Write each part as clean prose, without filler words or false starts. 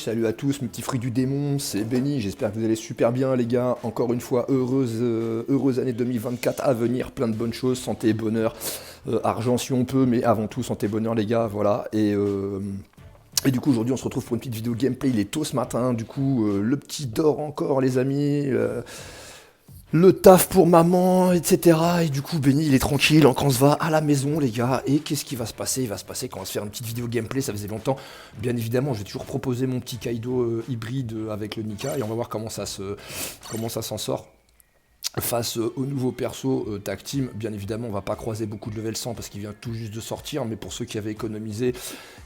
salut à tous, mes petits fruits du démon, c'est Benny, j'espère que vous allez super bien les gars. Encore une fois, heureuse année 2024 à venir, plein de bonnes choses, santé, bonheur, argent si on peut, mais avant tout santé, bonheur les gars, voilà. Et du coup aujourd'hui on se retrouve pour une petite vidéo gameplay, il est tôt ce matin, du coup le petit dort encore les amis. Le taf pour maman, etc. Et du coup, Benny, il est tranquille, quand on se va à la maison, les gars. Et qu'est-ce qui va se passer? Il va se passer quand on va se faire une petite vidéo gameplay, ça faisait longtemps. Bien évidemment, je vais toujours proposer mon petit Kaido hybride avec le Nika. Et on va voir comment ça s'en sort. Face au nouveau perso tag team, bien évidemment on va pas croiser beaucoup de level 100 parce qu'il vient tout juste de sortir, mais pour ceux qui avaient économisé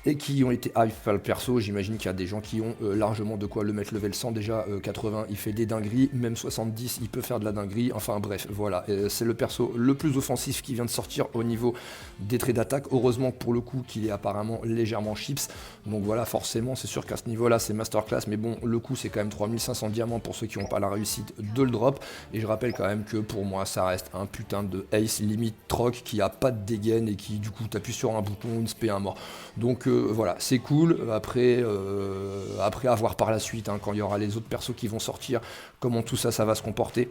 et qui ont été hype par le perso, j'imagine qu'il y a des gens qui ont largement de quoi le mettre level 100, déjà 80 il fait des dingueries, même 70 il peut faire de la dinguerie, enfin bref voilà, c'est le perso le plus offensif qui vient de sortir au niveau des traits d'attaque, heureusement pour le coup qu'il est apparemment légèrement chips, donc voilà forcément c'est sûr qu'à ce niveau là c'est masterclass, mais bon le coup c'est quand même 3500 diamants pour ceux qui n'ont pas la réussite de le drop, et je rappelle quand même que pour moi ça reste un putain de ace limite troc qui a pas de dégaine et qui du coup t'appuies sur un bouton, une spé, un mort. Donc voilà, c'est cool. Après à voir par la suite, hein, quand il y aura les autres persos qui vont sortir, comment tout ça va se comporter.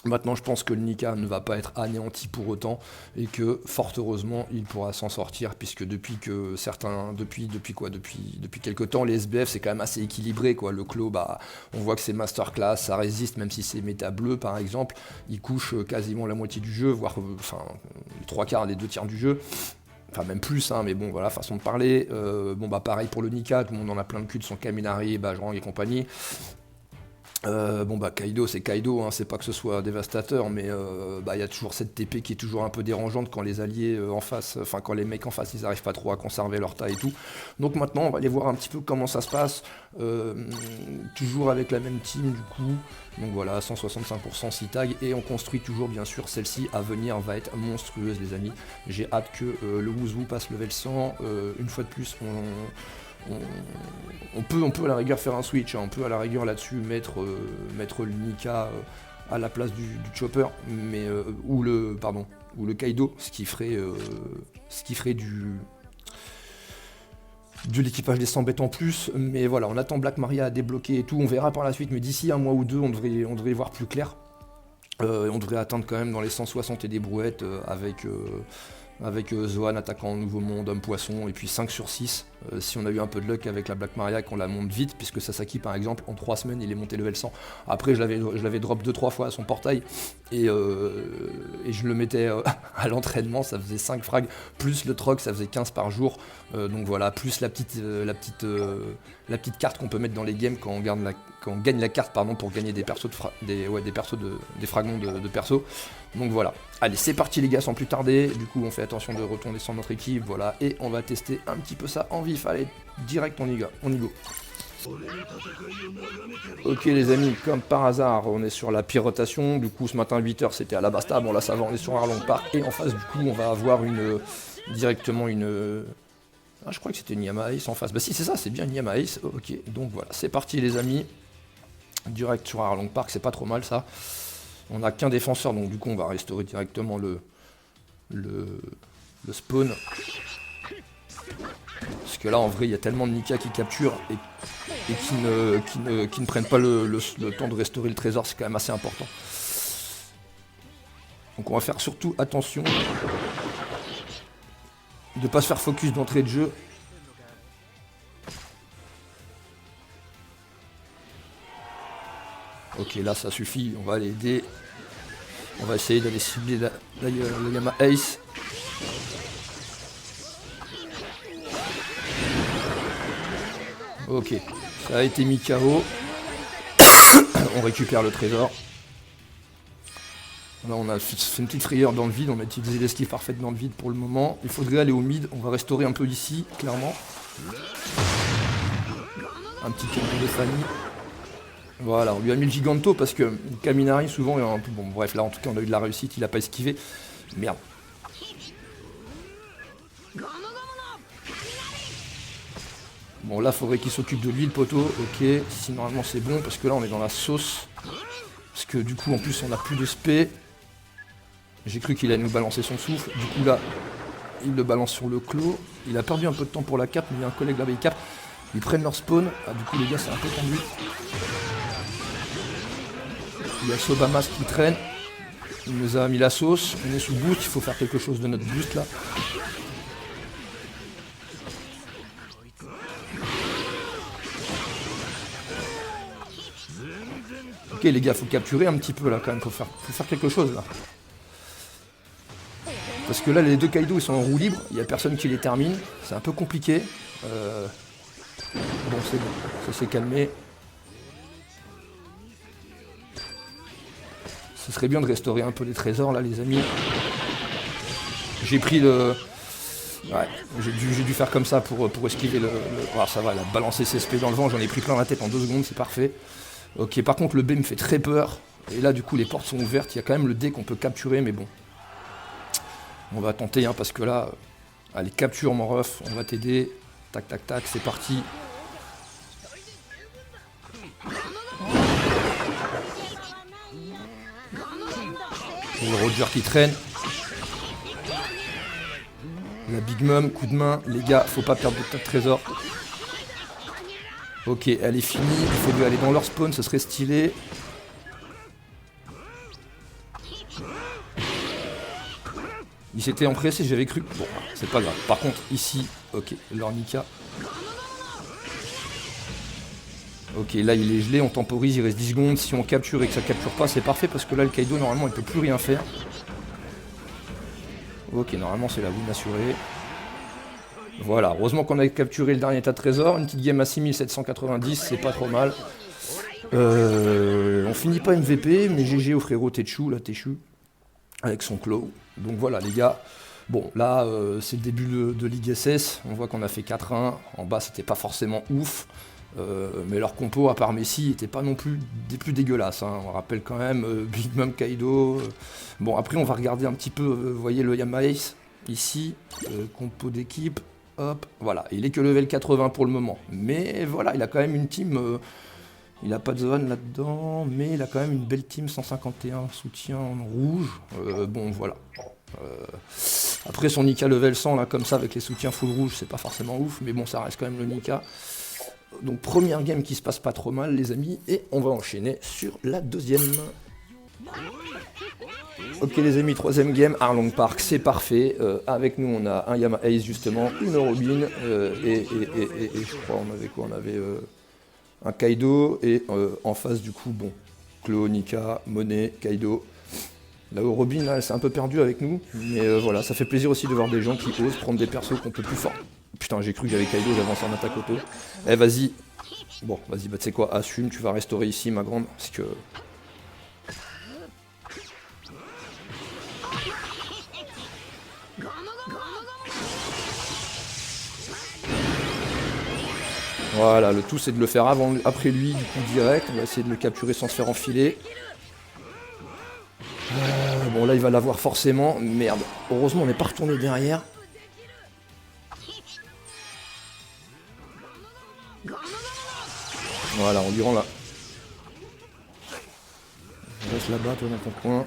Maintenant, je pense que le Nika ne va pas être anéanti pour autant et que, fort heureusement, il pourra s'en sortir puisque depuis quelques temps, les SBF c'est quand même assez équilibré quoi. Le Clos, bah, on voit que c'est masterclass, ça résiste même si c'est méta bleu par exemple, il couche quasiment la moitié du jeu, voire les 3/4, les 2/3 du jeu. Enfin même plus, hein, mais bon voilà, façon de parler. Bon bah pareil pour le Nika, tout le monde en a plein de cul de son Kaminari, Bajrang et compagnie. Bon bah Kaido c'est Kaido, hein, c'est pas que ce soit dévastateur, mais bah il y a toujours cette TP qui est toujours un peu dérangeante quand les alliés en face, enfin quand les mecs en face ils arrivent pas trop à conserver leur taille et tout. Donc maintenant on va aller voir un petit peu comment ça se passe, toujours avec la même team du coup. Donc voilà, 165% 6 tags, et on construit toujours bien sûr, celle-ci à venir va être monstrueuse les amis. J'ai hâte que le Wouzou passe level 100, une fois de plus on peut à la rigueur faire un switch, hein, on peut à la rigueur là-dessus mettre le Nika à la place du Chopper, mais ou le Kaido, ce qui ferait de l'équipage des 100 bêtes en plus, mais voilà, on attend Black Maria à débloquer et tout, on verra par la suite, mais d'ici un mois ou deux, on devrait y voir plus clair. On devrait atteindre quand même dans les 160 et des brouettes avec Zoan attaquant Nouveau Monde, Homme Poisson, et puis 5 sur 6, si on a eu un peu de luck avec la Black Maria qu'on la monte vite, puisque Sasaki par exemple, en 3 semaines il est monté level 100. Après je l'avais drop 2-3 fois à son portail, et je le mettais à l'entraînement, ça faisait 5 frags, plus le troc, ça faisait 15 par jour, donc voilà, plus la petite carte qu'on peut mettre dans les games quand on gagne la carte pour gagner des persos des fragments de persos. Donc voilà, allez c'est parti les gars sans plus tarder, du coup on fait attention de retourner sur notre équipe, voilà, et on va tester un petit peu ça en vif, allez, direct on y go. Ok les amis, comme par hasard, on est sur la piratation, du coup ce matin 8h c'était à la Basta, bon là ça va, on est sur Arlong Park, et en face du coup on va avoir directement une... Ah je crois que c'était Nyama Ace en face, bah si c'est ça, c'est bien Nyama Ace, ok, donc voilà, c'est parti les amis, direct sur Arlong Park, c'est pas trop mal ça. On n'a qu'un défenseur, donc du coup on va restaurer directement le spawn. Parce que là en vrai il y a tellement de Nika qui capturent et qui ne prennent pas le temps de restaurer le trésor, c'est quand même assez important. Donc on va faire surtout attention de pas se faire focus d'entrée de jeu. Ok là ça suffit, on va aller aider. On va essayer d'aller cibler la Yama Ace. Ok, ça a été mis KO. On récupère le trésor. Là on a fait une petite frayeur dans le vide, on a utilisé l'esquive parfaite dans le vide pour le moment. Il faudrait aller au mid, on va restaurer un peu ici, clairement. Un petit combo de famille. Voilà, on lui a mis le Giganto parce que Kaminari souvent, bon bref là en tout cas on a eu de la réussite, il a pas esquivé. Merde. Bon là faudrait qu'il s'occupe de lui le poteau, ok, si normalement c'est bon parce que là on est dans la sauce. Parce que du coup en plus on a plus de spé. J'ai cru qu'il allait nous balancer son souffle, du coup là il le balance sur le clos. Il a perdu un peu de temps pour la cape, mais il y a un collègue là-bas, il cap. Ils prennent leur spawn. Ah, du coup, les gars, c'est un peu tendu. Il y a Sobamas qui traîne. Il nous a mis la sauce. On est sous boost. Il faut faire quelque chose de notre boost là. Ok les gars, faut capturer un petit peu là quand même, faut faire quelque chose là. Parce que là les deux Kaido ils sont en roue libre, il n'y a personne qui les termine, c'est un peu compliqué. Bon c'est bon, ça s'est calmé. Ce serait bien de restaurer un peu les trésors là les amis. J'ai pris le... Ouais, j'ai dû faire comme ça pour esquiver le... Ah, ça va, elle a balancé ses SP dans le vent, j'en ai pris plein la tête en 2 secondes, c'est parfait. Ok, par contre le B me fait très peur. Et là du coup les portes sont ouvertes, il y a quand même le D qu'on peut capturer, mais bon. On va tenter hein, parce que là... Allez, capture mon ref, on va t'aider. Tac tac tac, c'est parti. Et le Roger qui traîne. La Big Mom, coup de main. Les gars, faut pas perdre de trésor. Ok, elle est finie. Il faut lui aller dans leur spawn, ce serait stylé. Il s'était empressé, j'avais cru. Bon, c'est pas grave. Par contre, ici, ok, l'Ornica. Ok, là il est gelé, on temporise, il reste 10 secondes. Si on capture et que ça capture pas, c'est parfait parce que là le Kaido, normalement, il peut plus rien faire. Ok, normalement, c'est la win assurée. Voilà, heureusement qu'on a capturé le dernier tas de trésors. Une petite game à 6790, c'est pas trop mal. On finit pas MVP, mais GG au frérot Techu, là, Techu, avec son claw. Donc voilà, les gars. Bon, là, c'est le début de Ligue SS. On voit qu'on a fait 4-1. En bas, c'était pas forcément ouf. Mais leur compo, à part Messi, était pas non plus des plus dégueulasses. Hein. On rappelle quand même Big Mom Kaido. Bon, après, on va regarder un petit peu, vous voyez le Yamace, ici, compo d'équipe. Hop, voilà, il est que level 80 pour le moment. Mais voilà, il a quand même une team... il n'a pas de zone là-dedans, mais il a quand même une belle team 151 soutien en rouge. Bon, voilà. Après, son Nika level 100, là, comme ça, avec les soutiens full rouge, c'est pas forcément ouf, mais bon, ça reste quand même le Nika. Donc, première game qui se passe pas trop mal, les amis, et on va enchaîner sur la deuxième. Ok, les amis, troisième game, Arlong Park, c'est parfait. Avec nous, on a un Yama Ace, justement, une Robin, et je crois, on avait quoi? On avait... un Kaido et en face du coup, bon, Clo, Nika, Monet, Kaido. Là où Robin, là, elle s'est un peu perdue avec nous, mais voilà, ça fait plaisir aussi de voir des gens qui osent prendre des persos qu'on peut plus fort. Putain, j'ai cru que j'avais Kaido, j'avance en attaque auto. Eh, vas-y. Bon, vas-y, bah tu sais quoi, assume, tu vas restaurer ici, ma grande, parce que... Voilà, le tout c'est de le faire après lui, du coup direct, on va essayer de le capturer sans se faire enfiler. Bon là il va l'avoir forcément, merde, heureusement on n'est pas retourné derrière. Voilà, on lui rend là. Reste là-bas, toi dans ton coin.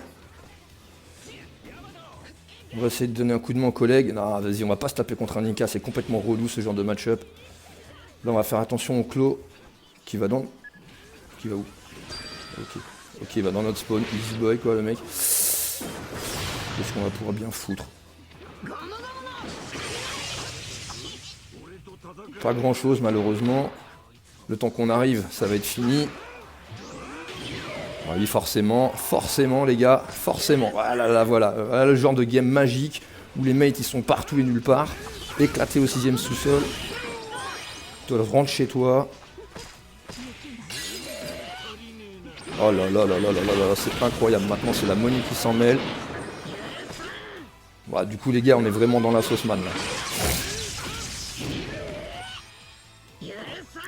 On va essayer de donner un coup de main aux collègues. Non, vas-y, on va pas se taper contre un Nika, c'est complètement relou ce genre de match-up. Là, on va faire attention au Clo qui va dans... Qui va où? Ok, il va dans notre spawn. Easy boy, quoi, le mec. Qu'est-ce qu'on va pouvoir bien foutre? Pas grand-chose, malheureusement. Le temps qu'on arrive, ça va être fini. Oui, forcément, les gars, forcément. Voilà, voilà le genre de game magique où les mates, ils sont partout et nulle part. Éclaté au 6ème sous-sol. Toi, rentre chez toi. Oh là là là là là là là, c'est incroyable. Maintenant, c'est la monnaie qui s'en mêle. Voilà, du coup, les gars, on est vraiment dans la sauce man là.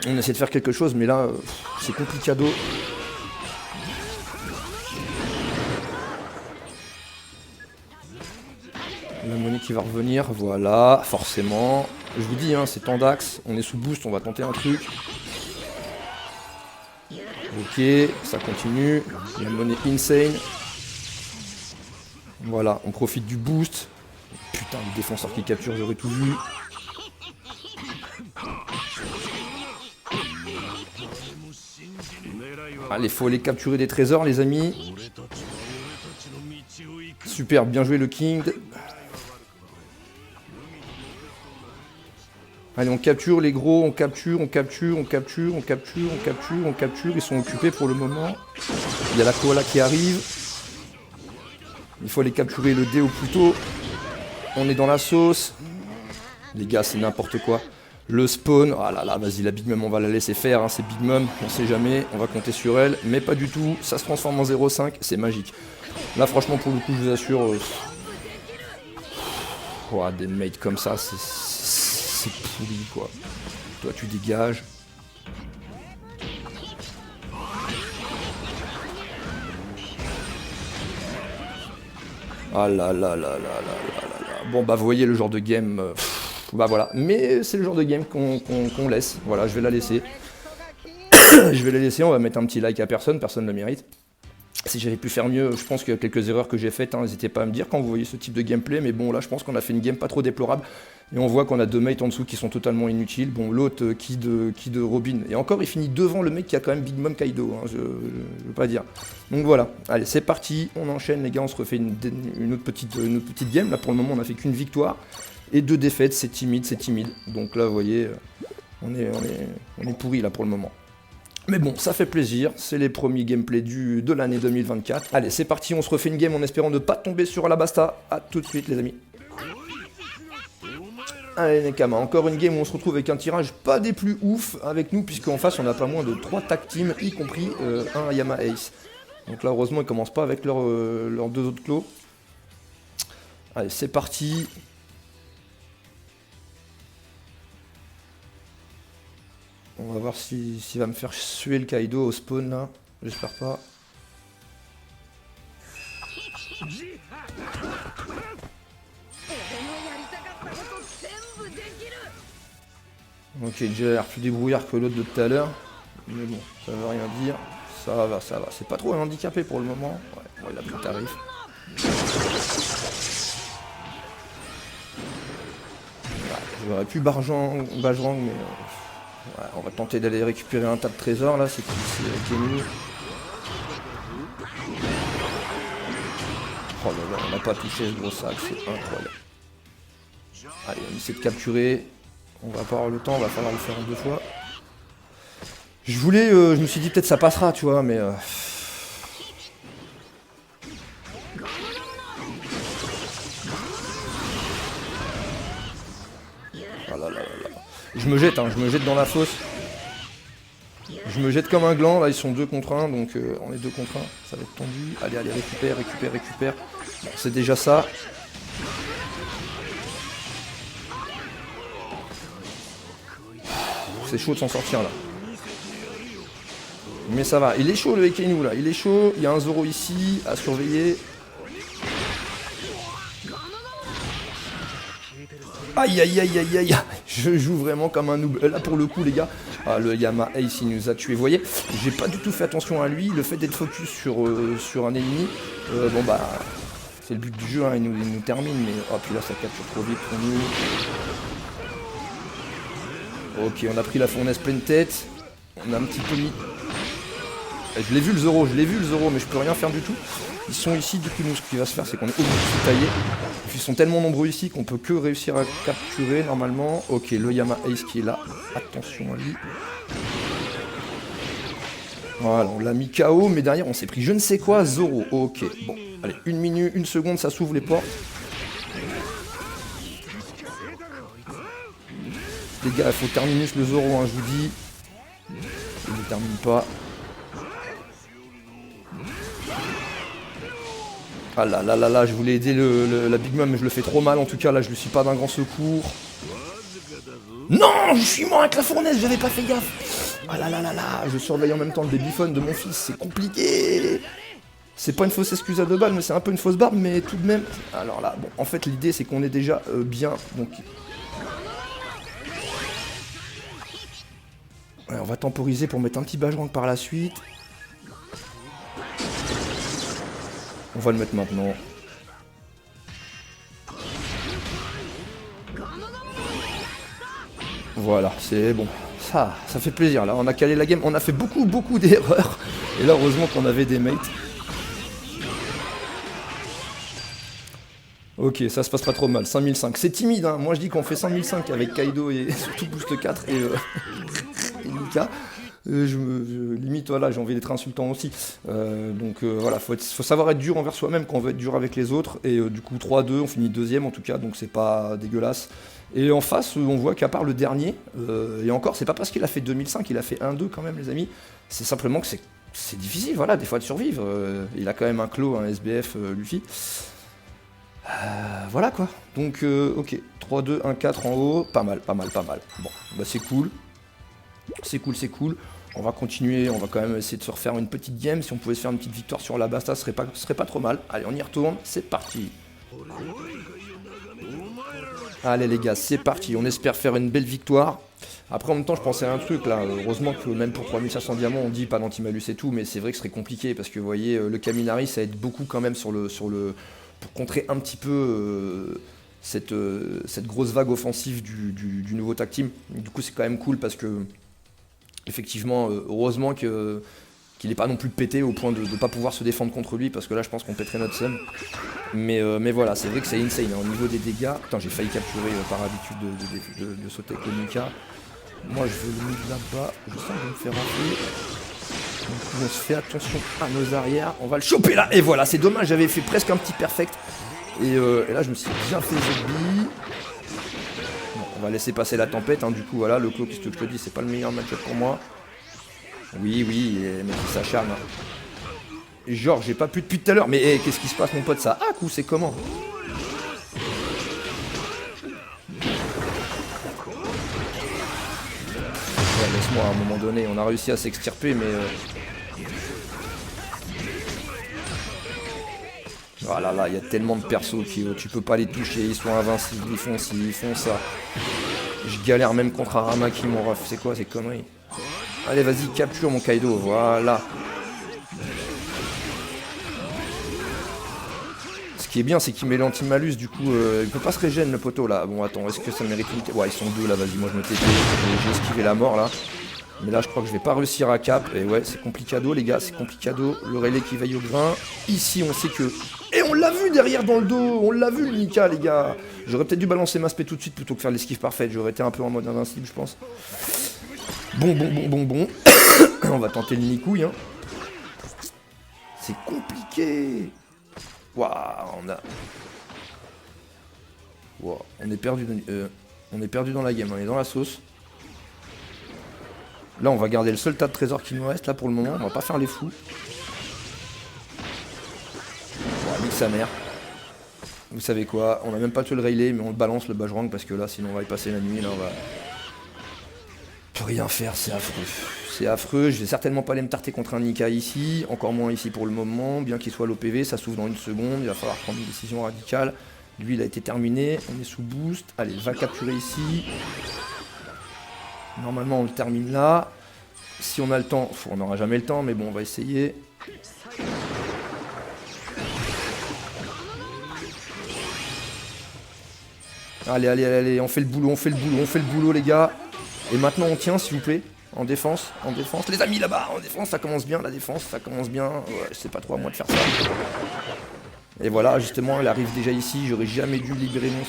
On essaie de faire quelque chose, mais là, c'est complicado. La monnaie qui va revenir, voilà, forcément. Je vous dis, hein, c'est temps d'axe, on est sous boost, on va tenter un truc. Ok, ça continue. La monnaie insane. Voilà, on profite du boost. Putain, le défenseur qui capture, j'aurais tout vu. Allez, faut aller capturer des trésors, les amis. Super, bien joué le King. Allez, on capture les gros, on capture. Ils sont occupés pour le moment. Il y a la koala qui arrive. Il faut aller capturer le dé au plus tôt. On est dans la sauce. Les gars, c'est n'importe quoi. Le spawn, ah là là, vas-y, la Big Mom, on va la laisser faire, hein, c'est Big Mom, on sait jamais, on va compter sur elle, mais pas du tout, ça se transforme en 0,5, c'est magique. Là, franchement, pour le coup, je vous assure, des mates comme ça, c'est pourri, quoi. Toi, tu dégages. Ah là là là là là là là. Bon, bah, vous voyez le genre de game... bah voilà, mais c'est le genre de game qu'on laisse. Voilà, je vais la laisser. Je vais la laisser, on va mettre un petit like à personne ne le mérite. Si j'avais pu faire mieux, je pense qu'il y a quelques erreurs que j'ai faites, hein, n'hésitez pas à me dire quand vous voyez ce type de gameplay, mais bon là je pense qu'on a fait une game pas trop déplorable, et on voit qu'on a deux mates en dessous qui sont totalement inutiles, bon l'autre qui de Robin, et encore il finit devant le mec qui a quand même Big Mom Kaido, hein, je veux pas dire. Donc voilà, allez c'est parti, on enchaîne les gars, on se refait une autre petite game, là pour le moment on a fait qu'une victoire, et 2 défaites, c'est timide, donc là vous voyez, on est pourri là pour le moment. Mais bon, ça fait plaisir, c'est les premiers gameplays de l'année 2024. Allez, c'est parti, on se refait une game en espérant ne pas tomber sur la basta. A tout de suite, les amis. Allez, Nekama, encore une game où on se retrouve avec un tirage pas des plus ouf avec nous, puisqu'en face, on a pas moins de 3 tag teams, y compris un Yama Ace. Donc là, heureusement, ils commencent pas avec leurs 2 autres clos. Allez, c'est parti. On va voir s'il va me faire suer le Kaido au spawn là. J'espère pas. Ok, j'ai l'air plus débrouillard que l'autre de tout à l'heure. Mais bon, ça veut rien dire. Ça va. C'est pas trop un handicapé pour le moment. Ouais, bon, il a pris le tarif. Ouais, j'aurais pu Bajrang, mais... ouais, on va tenter d'aller récupérer un tas de trésors là, c'est Kenny. Oh là là, on n'a pas touché ce gros sac, c'est incroyable. Allez, on essaie de capturer. On va pas avoir le temps, on va falloir le faire en 2 fois. Je me suis dit peut-être ça passera, tu vois, mais... oh là là là là. Je me jette dans la fosse. Je me jette comme un gland, là ils sont 2 contre 1, donc on est 2 contre 1, ça va être tendu. Allez, récupère. Bon, c'est déjà ça. C'est chaud de s'en sortir là. Mais ça va, il est chaud le Ekenu là, il est chaud, il y a un Zoro ici à surveiller. Aïe, je joue vraiment comme un noob. Là pour le coup les gars, le Yama Ace il nous a tué. Vous voyez, j'ai pas du tout fait attention à lui. Le fait d'être focus sur un ennemi, bon bah c'est le but du jeu, hein, il nous termine. Mais oh puis là ça capture trop vite pour nous. Ok, on a pris la fournaise pleine tête. On a un petit peu mis... Je l'ai vu le Zoro, mais je peux rien faire du tout. Ils sont ici, du coup nous ce qui va se faire c'est qu'on est obligé de se tailler. Ils sont tellement nombreux ici qu'on peut que réussir à capturer normalement. Ok, le Yama Ace qui est là. Attention à lui. Voilà, on l'a mis KO, mais derrière on s'est pris je ne sais quoi, Zoro. Ok, bon, allez, 1 minute, 1 seconde, ça s'ouvre les portes. Les gars, il faut terminer le Zoro, hein, je vous dis. Il ne termine pas. Ah là, je voulais aider la Big Mom, mais je le fais trop mal en tout cas, là je lui suis pas d'un grand secours. Non, je suis mort avec la fournaise, j'avais pas fait gaffe. Ah là, je surveille en même temps le babyphone de mon fils, c'est compliqué. C'est pas une fausse excuse à 2 balles, mais c'est un peu une fausse barbe, mais tout de même. Alors là, bon, en fait l'idée c'est qu'on est déjà bien, donc... ouais, on va temporiser pour mettre un petit Bajrang par la suite. On va le mettre maintenant. Voilà, c'est bon. Ça fait plaisir là. On a calé la game. On a fait beaucoup d'erreurs. Et là, heureusement qu'on avait des mates. Ok, ça se passe pas trop mal, 5005. C'est timide, hein. Moi je dis qu'on fait 5005 avec Kaido et surtout Boost 4 et Nika. Limite, voilà, j'ai envie d'être insultant aussi. Donc voilà, faut savoir être dur envers soi-même quand on veut être dur avec les autres. Et du coup, 3-2, on finit deuxième en tout cas, donc c'est pas dégueulasse. Et en face, on voit qu'à part le dernier, et encore, c'est pas parce qu'il a fait 2005, il a fait 1-2 quand même, les amis. C'est simplement que c'est difficile, voilà, des fois de survivre. Il a quand même un clos, un SBF, Luffy. Voilà quoi, donc ok, 3-2, 1-4 en haut, pas mal. Bon, bah c'est cool. C'est cool. On va continuer, on va quand même essayer de se refaire une petite game. Si on pouvait se faire une petite victoire sur la Basta, ce serait pas trop mal. Allez, on y retourne, c'est parti. Allez les gars, c'est parti, on espère faire une belle victoire. Après en même temps je pensais à un truc là, heureusement que même pour 3500 diamants on dit pas d'anti-malus et tout, mais c'est vrai que ce serait compliqué parce que vous voyez, le Kaminari ça aide beaucoup quand même pour contrer un petit peu cette grosse vague offensive du nouveau tag team. Du coup c'est quand même cool parce que effectivement heureusement qu'il n'est pas non plus pété au point de ne pas pouvoir se défendre contre lui, parce que là je pense qu'on pèterait notre somme. Mais voilà, c'est vrai que c'est insane, hein, au niveau des dégâts. Putain, j'ai failli capturer par habitude de sauter avec le Nika. Moi je veux le mid là-bas, je sens que je vais me faire rentrer. Du coup on se fait attention à nos arrières, on va le choper là. Et voilà, c'est dommage, j'avais fait presque un petit perfect. Et là je me suis bien fait zombie. Bon, on va laisser passer la tempête, hein, du coup voilà, le clos, qu'est-ce que je te dis, c'est pas le meilleur match-up pour moi. Oui, mais il s'acharne. Genre, j'ai pas pu depuis tout à l'heure. Mais hey, qu'est-ce qui se passe, mon pote? Ça hack ou c'est comment? Ouais, laisse-moi à un moment donné. On a réussi à s'extirper, mais... Oh là là, il y a tellement de persos qui tu peux pas les toucher. Ils sont invincibles, ils font ci, ils font ça. Je galère même contre Aramaki, mon ref. C'est quoi ces conneries? Allez, vas-y, capture mon Kaido, voilà. Ce qui est bien, c'est qu'il met l'anti-malus, du coup, il peut pas se régénérer le poteau là. Bon, attends, est-ce que ça mérite une... Ouais, ils sont deux là, vas-y, moi je me TP, j'ai esquivé la mort là. Mais là, je crois que je vais pas réussir à cap. Et ouais, c'est complicado, les gars, c'est complicado. Le relais qui veille au grain. Ici, on sait que... Et on l'a vu derrière dans le dos, on l'a vu le Nika, les gars. J'aurais peut-être dû balancer ma spé tout de suite plutôt que faire l'esquive parfaite. J'aurais été un peu en mode invincible, je pense. Bon. On va tenter le Nikouille, hein. C'est compliqué. Waouh, on est perdu dans la game, on est dans la sauce. Là, on va garder le seul tas de trésors qui nous reste là pour le moment. On va pas faire les fous. Bon, nique sa mère. Vous savez quoi, on a même pas tué le Rayleigh, mais on le balance le Bajrang parce que là, sinon on va y passer la nuit. Là, on va plus rien faire, c'est affreux. C'est affreux, je vais certainement pas aller me tarter contre un Nika ici, encore moins ici pour le moment, bien qu'il soit l'OPV, ça s'ouvre dans une seconde, il va falloir prendre une décision radicale. Lui il a été terminé, on est sous boost, allez va capturer ici. Normalement on le termine là, si on a le temps, on n'aura jamais le temps mais bon on va essayer. Allez, on fait le boulot les gars. Et maintenant on tient s'il vous plaît. En défense, les amis là-bas, en défense, ça commence bien, la défense, ça commence bien. Ouais, c'est pas trop à moi de faire ça. Et voilà, justement, elle arrive déjà ici, j'aurais jamais dû libérer mon...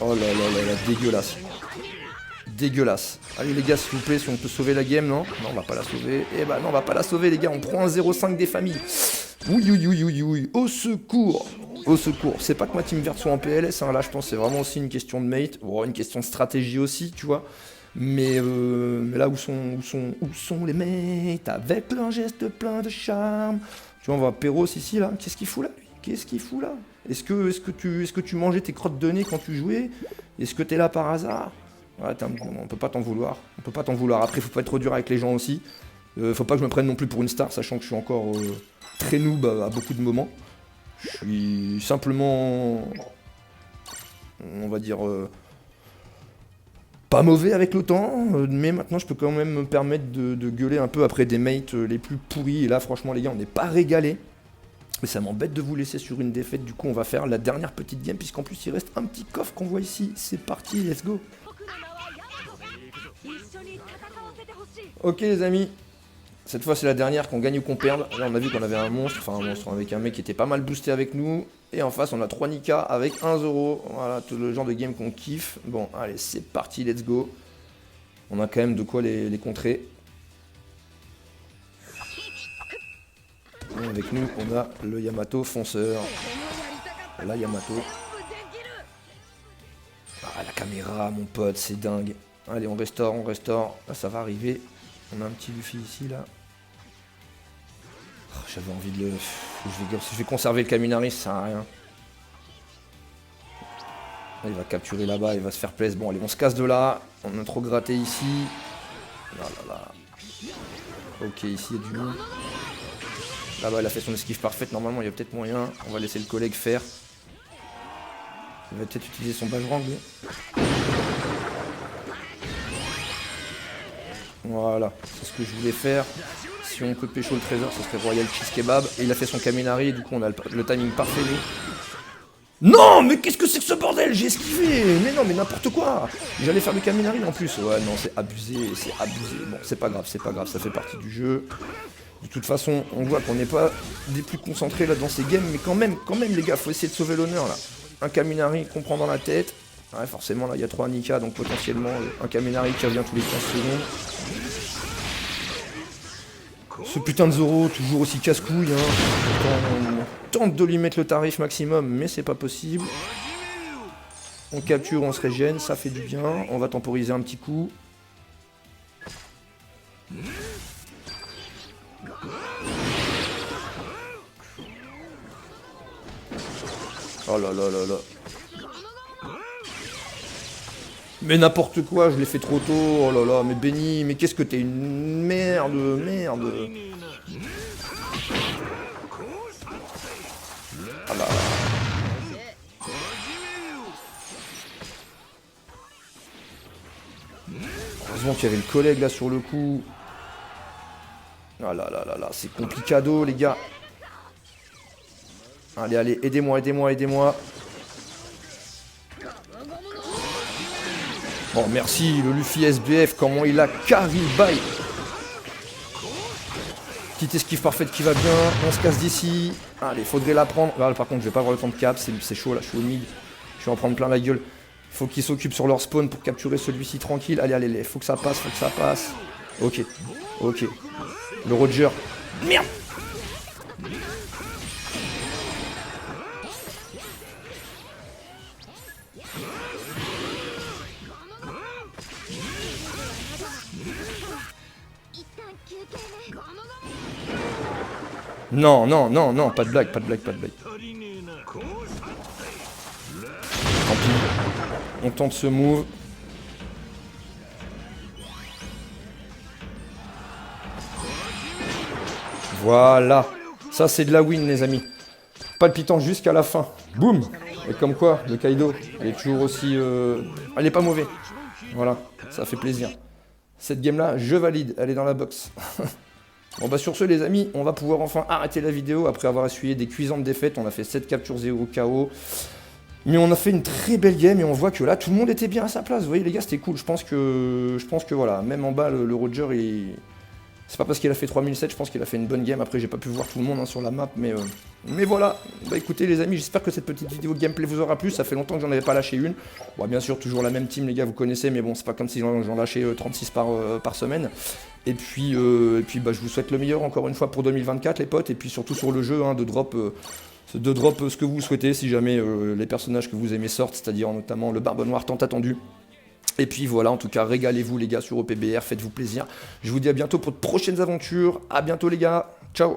Oh là, dégueulasse. Dégueulasse. Allez les gars, s'il vous plaît, si on peut sauver la game, non? Non, on va pas la sauver. Eh bah non, on va pas la sauver les gars, on prend un 0,5 des familles. Oui, au secours. Au secours, c'est pas que ma team verte soit en PLS, hein. Là je pense que c'est vraiment aussi une question de mate, une question de stratégie aussi, tu vois. Mais là où sont les mates avec leur geste plein de charme. Tu vois, on voit Perros ici là, qu'est-ce qu'il fout là lui? Qu'est-ce qu'il fout là? Est-ce que tu mangeais tes crottes de nez quand tu jouais? Est-ce que t'es là par hasard? Ouais, on peut pas t'en vouloir. Après, faut pas être trop dur avec les gens aussi. Faut pas que je me prenne non plus pour une star, sachant que je suis encore très noob à beaucoup de moments. Je suis simplement, on va dire, pas mauvais avec le temps, mais maintenant je peux quand même me permettre de gueuler un peu après des mates les plus pourris. Et là, franchement, les gars, on n'est pas régalés. Et ça m'embête de vous laisser sur une défaite, du coup on va faire la dernière petite game, puisqu'en plus il reste un petit coffre qu'on voit ici. C'est parti, let's go. Ok les amis, cette fois c'est la dernière, qu'on gagne ou qu'on perde. Là on a vu qu'on avait un monstre, enfin un monstre avec un mec qui était pas mal boosté avec nous. Et en face on a 3 Nika avec 1 Zoro. Voilà, tout le genre de game qu'on kiffe. Bon allez c'est parti, let's go. On a quand même de quoi les contrer. Et avec nous on a le Yamato fonceur. La Yamato. Ah la caméra mon pote, c'est dingue. Allez on restaure, on restaure. Là ça va arriver. On a un petit Luffy ici là. Oh, j'avais envie de le... Je vais conserver le Kaminari, ça sert à rien. Là, il va capturer là-bas, il va se faire plaisir. Bon allez on se casse de là. On a trop gratté ici. Là là là. Ok ici il y a du loup. Là-bas il a fait son esquive parfaite. Normalement il y a peut-être moyen. On va laisser le collègue faire. Il va peut-être utiliser son bajrang lui. Voilà, c'est ce que je voulais faire. Si on peut pécho le trésor, ce serait Royal Cheese Kebab. Et il a fait son Kaminari, et du coup on a le timing parfait lui. Non, mais qu'est-ce que c'est que ce bordel? J'ai esquivé. Mais non, mais n'importe quoi. J'allais faire le Kaminari en plus. Ouais, non, c'est abusé, c'est abusé. Bon, c'est pas grave, ça fait partie du jeu. De toute façon, on voit qu'on n'est pas des plus concentrés là dans ces games, mais quand même les gars, faut essayer de sauver l'honneur là. Un Kaminari qu'on prend dans la tête. Ouais, forcément là, il y a 3 Nika, donc potentiellement un Kaminari qui revient tous les 15 secondes. Ce putain de Zoro, toujours aussi casse-couille, hein. On tente de lui mettre le tarif maximum, mais c'est pas possible. On capture, on se régène, ça fait du bien. On va temporiser un petit coup. Oh là là là là. Mais n'importe quoi, je l'ai fait trop tôt, oh là là, mais Benny, mais qu'est-ce que t'es une merde. Ah là. Heureusement qu'il y avait le collègue là sur le coup. Ah là là là là, c'est complicado les gars. Allez, allez, aidez-moi. Bon, merci, le Luffy SBF, comment il a carry by. Petite esquive parfaite qui va bien, on se casse d'ici. Allez, faudrait la prendre. Là, par contre, je vais pas avoir le temps de cap, c'est chaud là, je suis au mid. Je vais en prendre plein la gueule. Faut qu'ils s'occupent sur leur spawn pour capturer celui-ci tranquille. Allez, allez, faut que ça passe, Ok, ok. Le Roger. Merde. Non, pas de blague. Tant pis. On tente ce move. Voilà. Ça, c'est de la win, les amis. Palpitant jusqu'à la fin. Boum. Et comme quoi, le Kaido, il est toujours aussi... Elle est pas mauvais. Voilà, ça fait plaisir. Cette game-là, je valide. Elle est dans la box. Bon bah sur ce les amis, on va pouvoir enfin arrêter la vidéo après avoir essuyé des cuisantes défaites. On a fait 7 captures 0 KO. Mais on a fait une très belle game et on voit que là tout le monde était bien à sa place. Vous voyez les gars, c'était cool. Je pense que voilà, même en bas le Roger c'est pas parce qu'il a fait 3007, je pense qu'il a fait une bonne game. Après j'ai pas pu voir tout le monde sur la map, mais voilà. Bah écoutez les amis, j'espère que cette petite vidéo de gameplay vous aura plu. Ça fait longtemps que j'en avais pas lâché une. Bon bien sûr toujours la même team les gars, vous connaissez, mais bon c'est pas comme si j'en lâchais 36 par semaine. Et puis bah, je vous souhaite le meilleur encore une fois pour 2024 les potes. Et puis surtout sur le jeu de drop ce que vous souhaitez si jamais les personnages que vous aimez sortent, c'est-à-dire notamment le Barbe Noire tant attendu. Et puis voilà, en tout cas, régalez-vous les gars sur OPBR, faites-vous plaisir. Je vous dis à bientôt pour de prochaines aventures. À bientôt les gars, ciao.